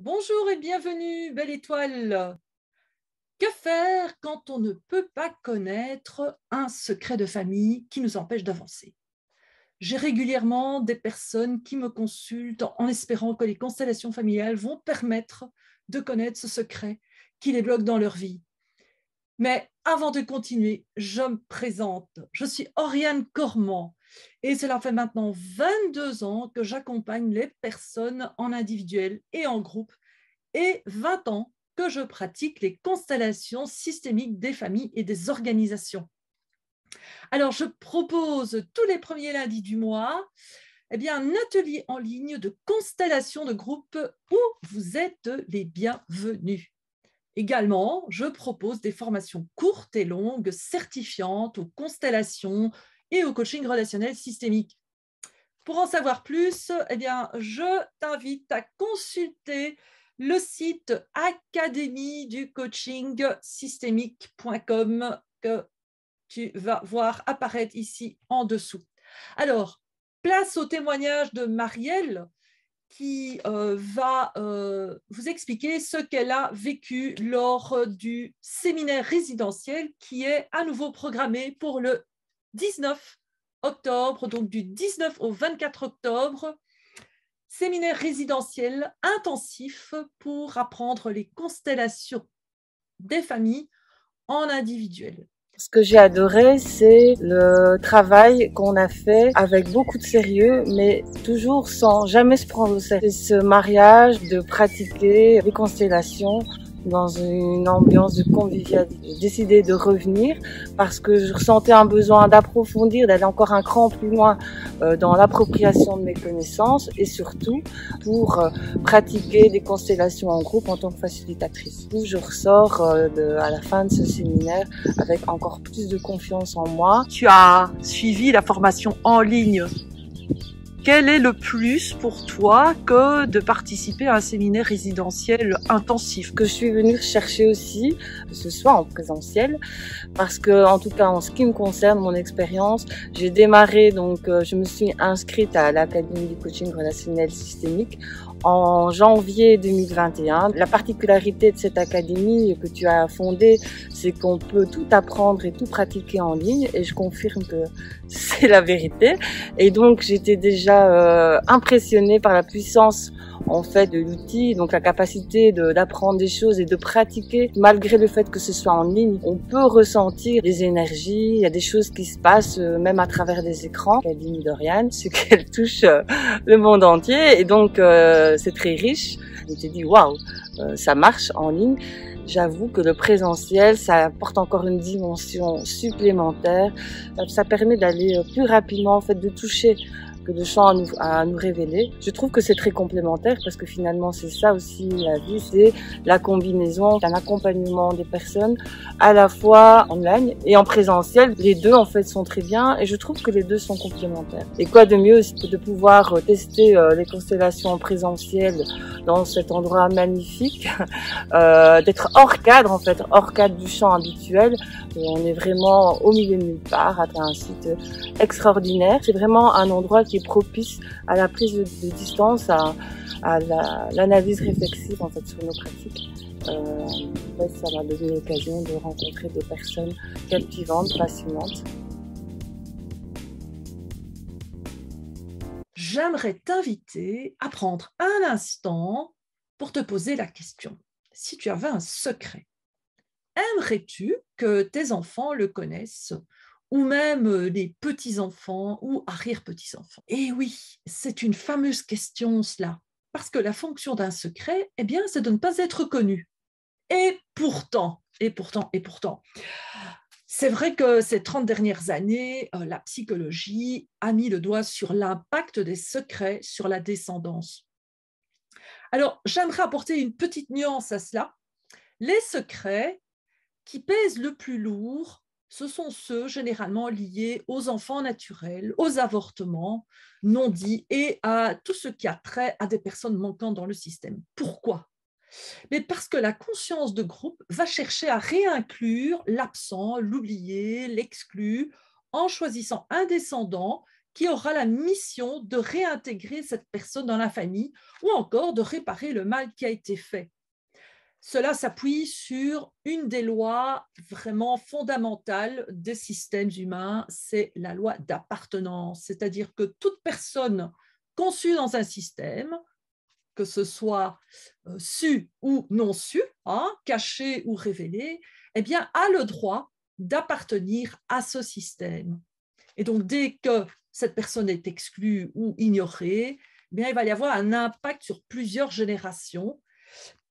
Bonjour et bienvenue, belle étoile. Que faire quand on ne peut pas connaître un secret de famille qui nous empêche d'avancer? J'ai régulièrement des personnes qui me consultent en espérant que les constellations familiales vont permettre de connaître ce secret qui les bloque dans leur vie. Mais avant de continuer, je me présente. Je suis Oriane Cormand et cela fait maintenant 22 ans que j'accompagne les personnes en individuel et en groupe et 20 ans que je pratique les constellations systémiques des familles et des organisations. Alors, je propose tous les premiers lundis du mois un atelier en ligne de constellation de groupe où vous êtes les bienvenus. Également, je propose des formations courtes et longues certifiantes aux constellations et au coaching relationnel systémique. Pour en savoir plus, je t'invite à consulter le site academieducoachingsystémique.com que tu vas voir apparaître ici en dessous. Alors, place au témoignage de Marielle qui va vous expliquer ce qu'elle a vécu lors du séminaire résidentiel qui est à nouveau programmé pour le 19 octobre, donc du 19 au 24 octobre, séminaire résidentiel intensif pour apprendre les constellations des familles en individuel. Ce que j'ai adoré, c'est le travail qu'on a fait avec beaucoup de sérieux, mais toujours sans jamais se prendre au sérieux. C'est ce mariage de pratiquer les constellations dans une ambiance de convivialité. J'ai décidé de revenir parce que je ressentais un besoin d'approfondir, d'aller encore un cran plus loin dans l'appropriation de mes connaissances et surtout pour pratiquer des constellations en groupe en tant que facilitatrice. Je ressors à la fin de ce séminaire avec encore plus de confiance en moi. Tu as suivi la formation en ligne. Quel est le plus pour toi que de participer à un séminaire résidentiel intensif? Que je suis venue chercher aussi, ce soit en présentiel, parce que, en tout cas, en ce qui me concerne, mon expérience, j'ai démarré, donc, je me suis inscrite à l'Académie du coaching relationnel systémique en janvier 2021. La particularité de cette académie que tu as fondée, c'est qu'on peut tout apprendre et tout pratiquer en ligne, et je confirme que c'est la vérité. Et donc, j'étais déjà impressionnée par la puissance en fait de l'outil, donc la capacité d'apprendre des choses et de pratiquer malgré le fait que ce soit en ligne. On peut ressentir des énergies, il y a des choses qui se passent même à travers des écrans. L'académie d'Oriane, c'est qu'elle touche le monde entier et donc c'est très riche. Je me suis dit waouh, ça marche en ligne. J'avoue que le présentiel, ça apporte encore une dimension supplémentaire. Ça permet d'aller plus rapidement, en fait, de toucher que de champs à nous révéler. Je trouve que c'est très complémentaire parce que finalement, c'est ça aussi la vie, c'est la combinaison d'un accompagnement des personnes à la fois en ligne et en présentiel. Les deux, en fait, sont très bien et je trouve que les deux sont complémentaires. Et quoi de mieux aussi que de pouvoir tester les constellations en présentiel dans cet endroit magnifique, d'être hors cadre, en fait, hors cadre du champ habituel. On est vraiment au milieu de nulle part, à un site extraordinaire. C'est vraiment un endroit qui est propice à la prise de distance, à l'analyse réflexive en fait sur nos pratiques. Ça m'a donné l'occasion de rencontrer des personnes captivantes, passionnantes. J'aimerais t'inviter à prendre un instant pour te poser la question. Si tu avais un secret, aimerais-tu que tes enfants le connaissent ou même les petits-enfants ou arrière-petits-enfants? Et oui, c'est une fameuse question cela, parce que la fonction d'un secret, c'est de ne pas être connu. Et pourtant, c'est vrai que ces 30 dernières années, la psychologie a mis le doigt sur l'impact des secrets sur la descendance. Alors, j'aimerais apporter une petite nuance à cela. Les secrets qui pèsent le plus lourd, ce sont ceux généralement liés aux enfants naturels, aux avortements non dits et à tout ce qui a trait à des personnes manquantes dans le système. Pourquoi? Mais parce que la conscience de groupe va chercher à réinclure l'absent, l'oublié, l'exclu, en choisissant un descendant qui aura la mission de réintégrer cette personne dans la famille ou encore de réparer le mal qui a été fait. Cela s'appuie sur une des lois vraiment fondamentales des systèmes humains, c'est la loi d'appartenance, c'est-à-dire que toute personne conçue dans un système, que ce soit su ou non su, hein, caché ou révélé, eh bien, a le droit d'appartenir à ce système. Et donc, dès que cette personne est exclue ou ignorée, eh bien, il va y avoir un impact sur plusieurs générations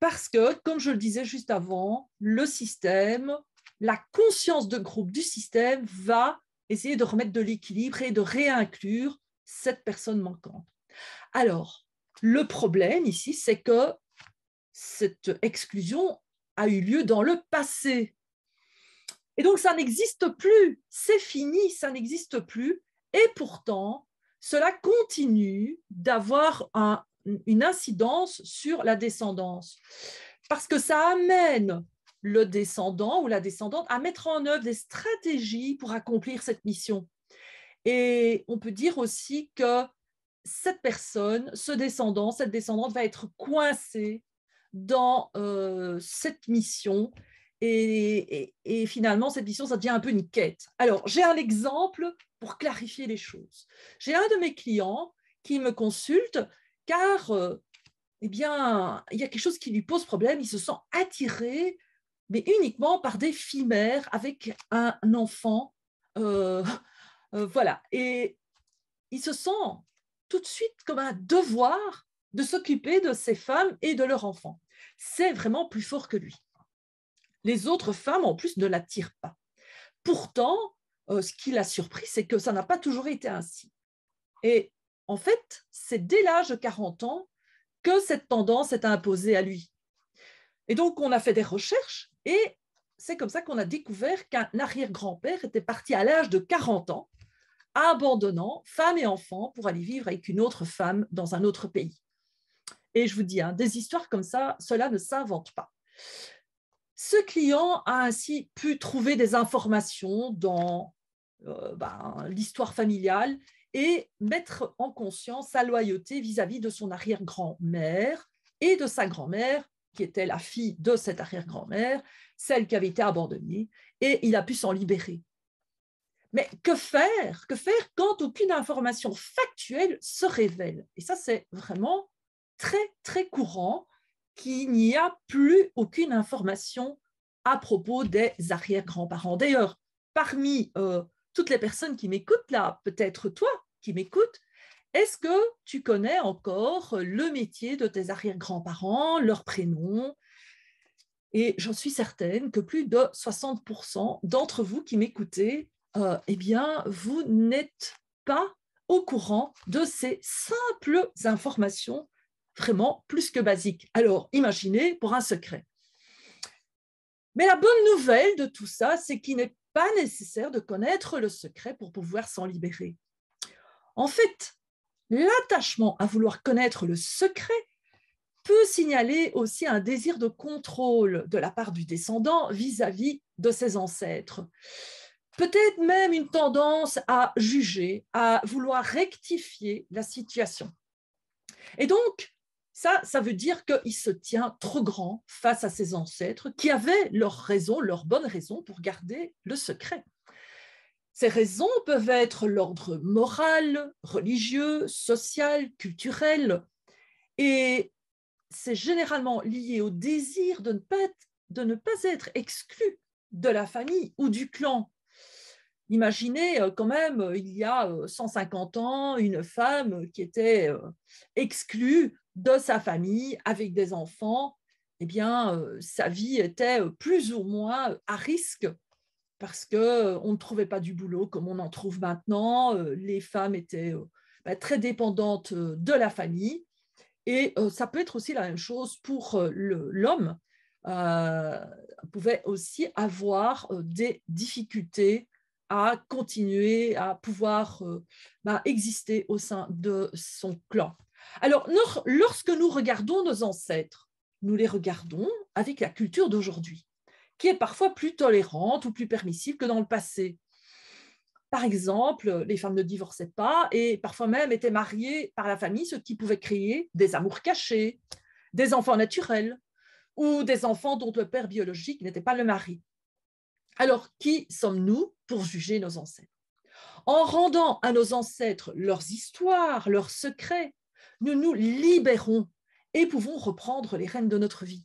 parce que, comme je le disais juste avant, le système, la conscience de groupe du système va essayer de remettre de l'équilibre et de réinclure cette personne manquante. Alors, le problème ici, c'est que cette exclusion a eu lieu dans le passé. Et donc, ça n'existe plus, c'est fini, ça n'existe plus. Et pourtant, cela continue d'avoir une incidence sur la descendance. Parce que ça amène le descendant ou la descendante à mettre en œuvre des stratégies pour accomplir cette mission. Et on peut dire aussi que cette personne, ce descendant, cette descendante va être coincée dans cette mission et finalement, cette mission, ça devient un peu une quête. Alors, j'ai un exemple pour clarifier les choses. J'ai un de mes clients qui me consulte car eh bien, il y a quelque chose qui lui pose problème. Il se sent attiré, mais uniquement par des filles mères avec un enfant. Voilà. Et il se sent tout de suite comme un devoir de s'occuper de ces femmes et de leurs enfants. C'est vraiment plus fort que lui. Les autres femmes, en plus, ne l'attirent pas. Pourtant, ce qui l'a surpris, c'est que ça n'a pas toujours été ainsi. Et en fait, c'est dès l'âge de 40 ans que cette tendance est imposée à lui. Et donc, on a fait des recherches et c'est comme ça qu'on a découvert qu'un arrière-grand-père était parti à l'âge de 40 ans, abandonnant femme et enfants pour aller vivre avec une autre femme dans un autre pays. Et je vous dis, hein, des histoires comme ça, cela ne s'invente pas. Ce client a ainsi pu trouver des informations dans l'histoire familiale et mettre en conscience sa loyauté vis-à-vis de son arrière-grand-mère et de sa grand-mère, qui était la fille de cette arrière-grand-mère, celle qui avait été abandonnée, et il a pu s'en libérer. Mais que faire? Que faire quand aucune information factuelle se révèle? Et ça, c'est vraiment très, très courant qu'il n'y a plus aucune information à propos des arrière-grands-parents. D'ailleurs, parmi toutes les personnes qui m'écoutent là, peut-être toi qui m'écoutes, est-ce que tu connais encore le métier de tes arrière-grands-parents, leur prénom? Et j'en suis certaine que plus de 60% d'entre vous qui m'écoutez, eh bien, vous n'êtes pas au courant de ces simples informations vraiment plus que basiques. Alors, imaginez pour un secret. Mais la bonne nouvelle de tout ça, c'est qu'il n'est pas nécessaire de connaître le secret pour pouvoir s'en libérer. En fait, l'attachement à vouloir connaître le secret peut signaler aussi un désir de contrôle de la part du descendant vis-à-vis de ses ancêtres. Peut-être même une tendance à juger, à vouloir rectifier la situation. Et donc, ça veut dire qu'il se tient trop grand face à ses ancêtres qui avaient leurs raisons, leurs bonnes raisons pour garder le secret. Ces raisons peuvent être l'ordre moral, religieux, social, culturel, et c'est généralement lié au désir de ne pas être exclu de la famille ou du clan. Imaginez quand même, il y a 150 ans, une femme qui était exclue de sa famille avec des enfants, eh bien, sa vie était plus ou moins à risque parce qu'on ne trouvait pas du boulot comme on en trouve maintenant. Les femmes étaient très dépendantes de la famille. Et ça peut être aussi la même chose pour l'homme. Pouvait aussi avoir des difficultés à continuer à pouvoir exister au sein de son clan. Alors, lorsque nous regardons nos ancêtres, nous les regardons avec la culture d'aujourd'hui, qui est parfois plus tolérante ou plus permissive que dans le passé. Par exemple, les femmes ne divorçaient pas et parfois même étaient mariées par la famille, ce qui pouvait créer des amours cachés, des enfants naturels ou des enfants dont le père biologique n'était pas le mari. Alors, qui sommes-nous pour juger nos ancêtres? En rendant à nos ancêtres leurs histoires, leurs secrets, nous nous libérons et pouvons reprendre les rênes de notre vie.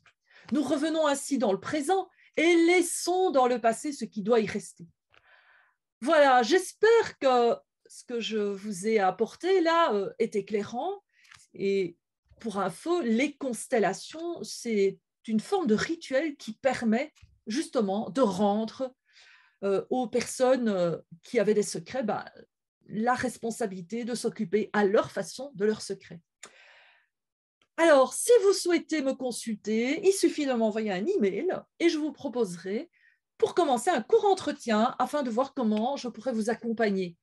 Nous revenons ainsi dans le présent et laissons dans le passé ce qui doit y rester. Voilà, j'espère que ce que je vous ai apporté là est éclairant. Et pour info, les constellations, c'est une forme de rituel qui permet justement de rendre aux personnes qui avaient des secrets la responsabilité de s'occuper à leur façon de leurs secrets. Alors, si vous souhaitez me consulter, il suffit de m'envoyer un email et je vous proposerai pour commencer un court entretien afin de voir comment je pourrais vous accompagner.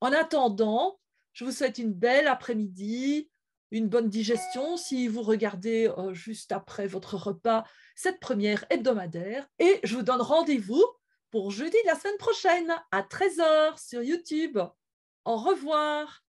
En attendant, je vous souhaite une belle après-midi, une bonne digestion si vous regardez juste après votre repas cette première hebdomadaire et je vous donne rendez-vous pour jeudi de la semaine prochaine à 13h sur YouTube. Au revoir.